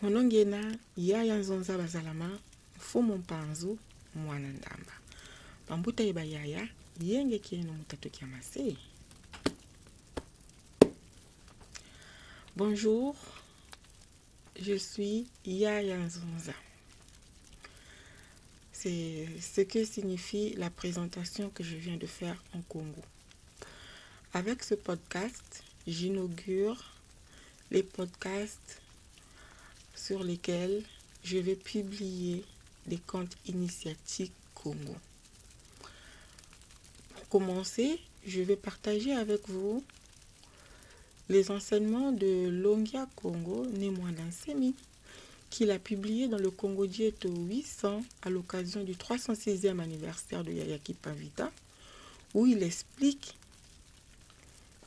Monongena Yaya Nzonza bazalama mfumu mpanzu mwana ndamba. Pambuta iba yaya yenge kieno mutato kiamase. Bonjour, je suis Yaya Nzonza. C'est ce que signifie la présentation que je viens de faire en Congo. Avec ce podcast, j'inaugure les podcasts sur lesquels je vais publier des comptes initiatiques Congo. Pour commencer, je vais partager avec vous les enseignements de Longia Congo, Némoidan Semi, qu'il a publié dans le Congo Dieto 800 à l'occasion du 306e anniversaire de Yaya Kipavita, où il explique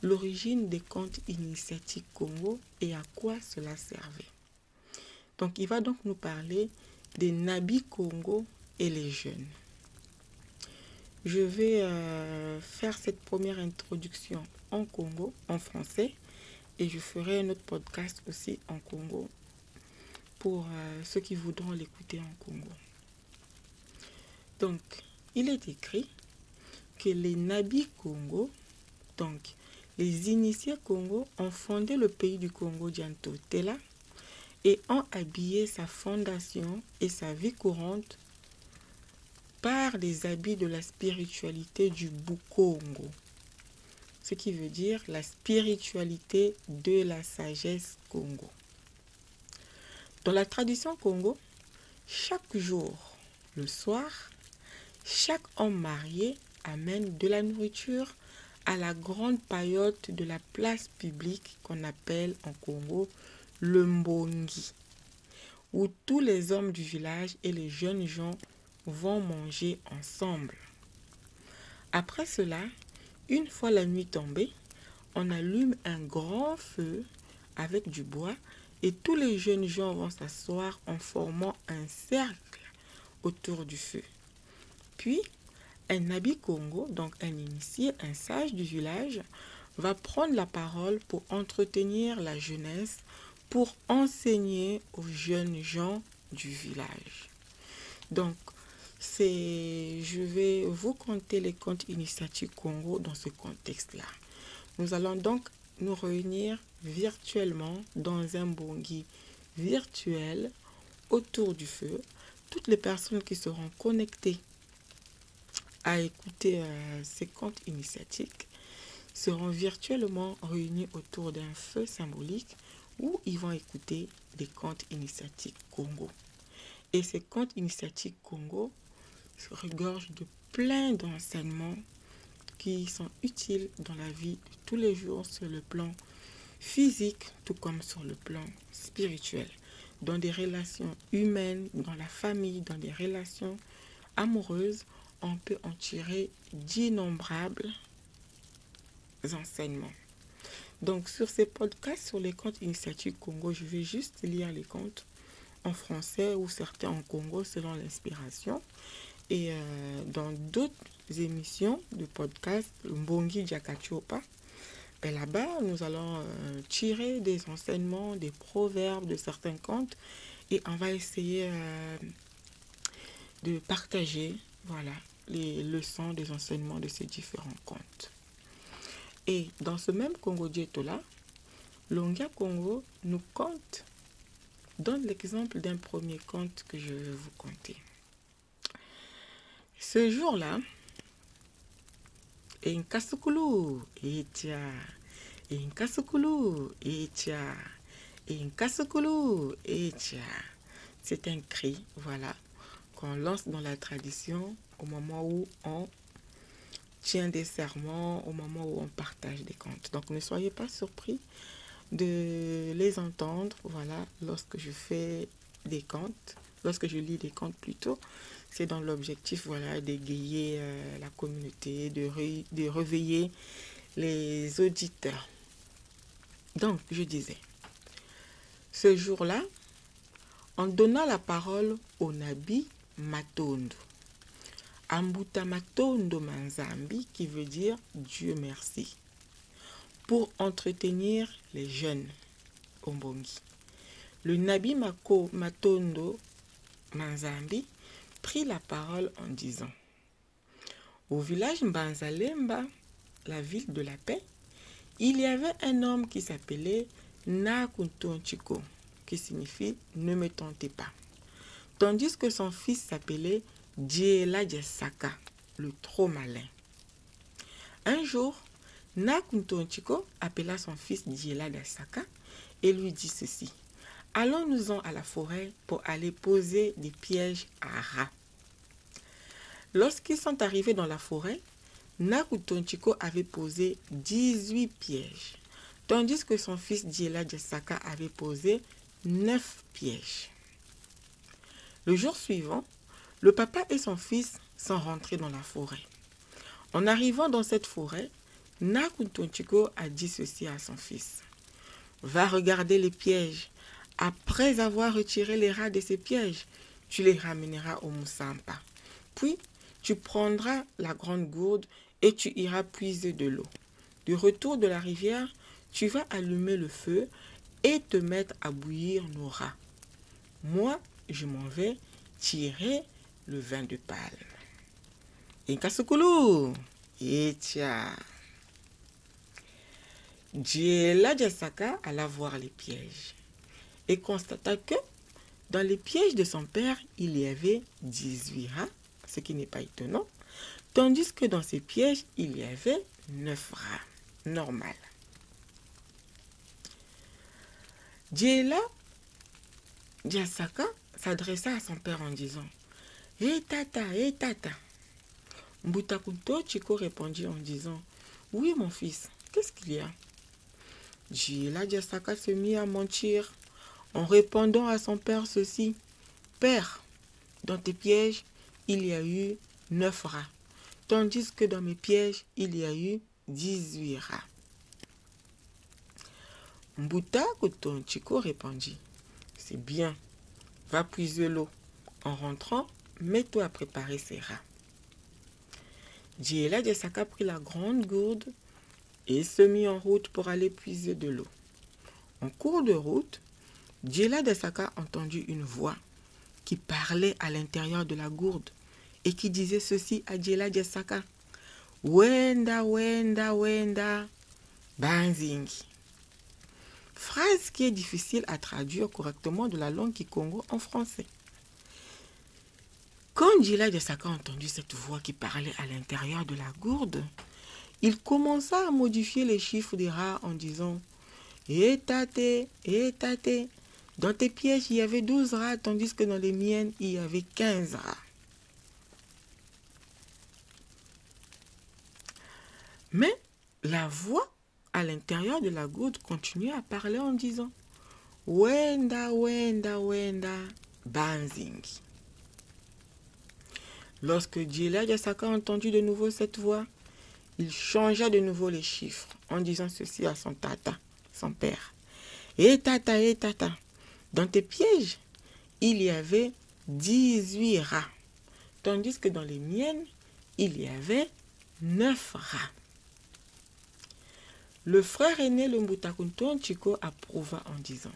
l'origine des comptes initiatiques Congo et à quoi cela servait. Donc, il va donc nous parler des Nabi Congo et les jeunes. Je vais faire cette première introduction en Congo, en français, et je ferai un autre podcast aussi en Congo pour ceux qui voudront l'écouter en Congo. Donc, il est écrit que les Nabi Congo, donc les initiés Congo, ont fondé le pays du Congo Dianto Tela et ont habillé sa fondation et sa vie courante par les habits de la spiritualité du Bukongo, ce qui veut dire la spiritualité de la sagesse Congo. Dans la tradition Congo, chaque jour, le soir, chaque homme marié amène de la nourriture à la grande paillote de la place publique qu'on appelle en Congo le Mbongi, où tous les hommes du village et les jeunes gens vont manger ensemble. Après cela, une fois la nuit tombée, on allume un grand feu avec du bois et tous les jeunes gens vont s'asseoir en formant un cercle autour du feu. Puis, un Nabi Congo, donc un initié, un sage du village, va prendre la parole pour entretenir la jeunesse, pour enseigner aux jeunes gens du village. Donc, je vais vous conter les contes initiatiques Congo dans ce contexte-là. Nous allons donc nous réunir virtuellement dans un bongi virtuel autour du feu. Toutes les personnes qui seront connectées à écouter ces contes initiatiques seront virtuellement réunies autour d'un feu symbolique où ils vont écouter des contes initiatiques Congo. Et ces contes initiatiques Congo se regorgent de plein d'enseignements qui sont utiles dans la vie de tous les jours sur le plan physique, tout comme sur le plan spirituel, dans des relations humaines, dans la famille, dans des relations amoureuses. On peut en tirer d'innombrables enseignements. Donc, sur ces podcasts, sur les contes initiatiques Congo, je vais juste lire les contes en français ou certains en Congo selon l'inspiration. Et dans d'autres émissions de podcasts, Mbongi Diakatiopa, et là-bas, nous allons tirer des enseignements, des proverbes de certains contes et on va essayer de partager, voilà, les leçons des enseignements de ces différents contes. Et dans ce même Congo Dieto-là, Longia Congo nous donne l'exemple d'un premier conte que je vais vous conter. Ce jour-là, Nkasukulu etia, Nkasukulu etia, Nkasukulu etia. C'est un cri, voilà, qu'on lance dans la tradition au moment où on tient des serments, au moment où on partage des contes. Donc ne soyez pas surpris de les entendre, voilà, lorsque je fais des contes, lorsque je lis des contes plutôt. C'est dans l'objectif, voilà, d'égayer la communauté, de réveiller les auditeurs. Donc, je disais, ce jour-là, on donna la parole au Nabi Matondo. Ambuta Matondo Manzambi, qui veut dire Dieu merci, pour entretenir les jeunes Ombongi. Le Nabi Matondo Manzambi prit la parole en disant: au village Mbanzalemba, la ville de la paix, il y avait un homme qui s'appelait Nakuntonchiko, qui signifie ne me tentez pas, tandis que son fils s'appelait Djela Djessaka, le trop malin. Un jour, Nakuntonchiko appela son fils Djela Djessaka et lui dit ceci: allons-nous-en à la forêt pour aller poser des pièges à rats. Lorsqu'ils sont arrivés dans la forêt, Nakuntonchiko avait posé 18 pièges, tandis que son fils Djela Djessaka avait posé 9 pièges. Le jour suivant, le papa et son fils sont rentrés dans la forêt. En arrivant dans cette forêt, Nakuntonchiko a dit ceci à son fils: va regarder les pièges. Après avoir retiré les rats de ces pièges, tu les ramèneras au Moussampa. Puis, tu prendras la grande gourde et tu iras puiser de l'eau. Du retour de la rivière, tu vas allumer le feu et te mettre à bouillir nos rats. Moi, je m'en vais tirer le vin de palme. Et Kasukulu, et tiens. Djela Djessaka alla voir les pièges et constata que dans les pièges de son père, il y avait 18 rats, ce qui n'est pas étonnant, tandis que dans ces pièges, il y avait 9 rats. Normal. Djela Djessaka s'adressa à son père en disant: hé tata, hé tata. Mbutakuntonchiko répondit en disant: oui mon fils, qu'est-ce qu'il y a? Djela Djessaka se mit à mentir en répondant à son père ceci: père, dans tes pièges, il y a eu 9 rats, tandis que dans mes pièges, il y a eu 18 rats. Mbutakuntonchiko répondit: c'est bien, va puiser l'eau. En rentrant, mets-toi à préparer ces rats. Djela Djessaka prit la grande gourde et se mit en route pour aller puiser de l'eau. En cours de route, Djela Djessaka entendit une voix qui parlait à l'intérieur de la gourde et qui disait ceci à Djela Djessaka: wenda, wenda, wenda, banzingi. Phrase qui est difficile à traduire correctement de la langue kikongo en français. Quand Djela Djessaka a entendu cette voix qui parlait à l'intérieur de la gourde, il commença à modifier les chiffres des rats en disant: hé tate, dans tes pièges il y avait 12 rats, tandis que dans les miennes il y avait 15 rats. Mais la voix à l'intérieur de la gourde continuait à parler en disant: wenda, wenda, wenda, banzingi. Lorsque Djela Djessaka a entendu de nouveau cette voix, il changea de nouveau les chiffres en disant ceci à son tata, son père: hé tata, dans tes pièges, il y avait 18 rats, tandis que dans les miennes, il y avait 9 rats. Le frère aîné, le Mbutakuntonchiko, approuva en disant: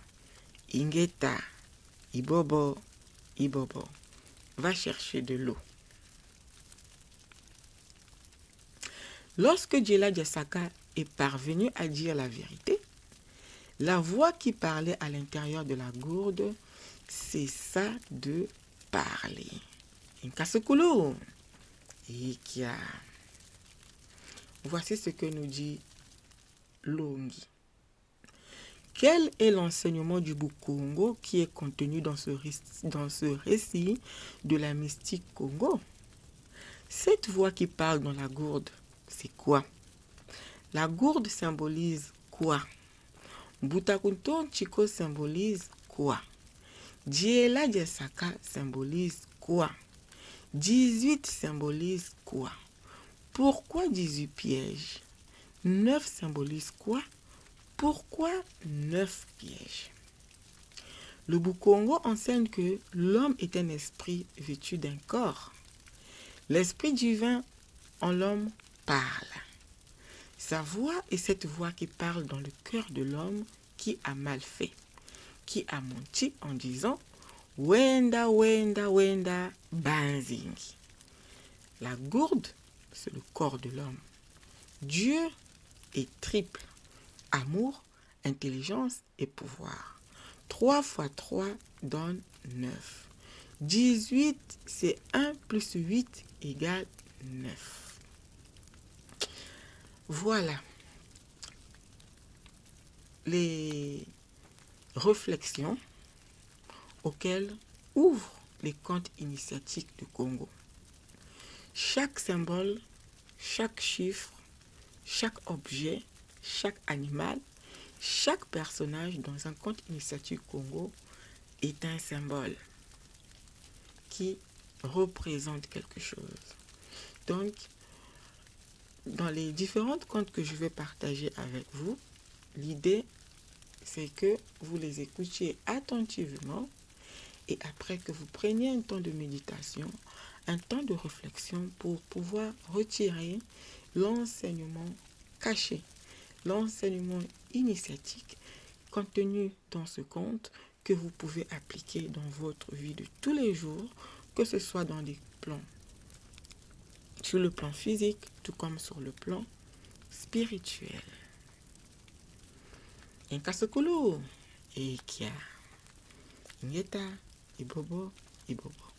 Ingeta, Ibobo, va chercher de l'eau. Lorsque Djela Djessaka est parvenu à dire la vérité, la voix qui parlait à l'intérieur de la gourde cessa de parler. Inkasukulu. Ikia. Voici ce que nous dit Longi. Quel est l'enseignement du Bukongo qui est contenu dans ce récit de la mystique Congo? Cette voix qui parle dans la gourde, c'est quoi? La gourde symbolise quoi? Mbutakuntonchiko symbolise quoi? Djela Djessaka symbolise quoi? 18 symbolise quoi? Pourquoi 18 pièges? 9 symbolise quoi? Pourquoi 9 pièges? Le Bukongo enseigne que l'homme est un esprit vêtu d'un corps. L'esprit divin en l'homme parle. Sa voix est cette voix qui parle dans le cœur de l'homme qui a mal fait, qui a menti en disant « Wenda, wenda, wenda, banzingi ». La gourde, c'est le corps de l'homme. Dieu est triple. Amour, intelligence et pouvoir. 3 fois 3 donne 9. 18, c'est 1 plus 8 égale 9. Voilà les réflexions auxquelles ouvrent les contes initiatiques du Congo. Chaque symbole, chaque chiffre, chaque objet, chaque animal, chaque personnage dans un conte initiatique Congo est un symbole qui représente quelque chose. Donc, dans les différentes contes que je vais partager avec vous, l'idée, c'est que vous les écoutiez attentivement et après que vous preniez un temps de méditation, un temps de réflexion pour pouvoir retirer l'enseignement caché, l'enseignement initiatique contenu dans ce conte que vous pouvez appliquer dans votre vie de tous les jours, que ce soit dans des plans, sur le plan physique, tout comme sur le plan spirituel. Inkasukulu, Ekia, Nyeta, Ibobo, Ibobo.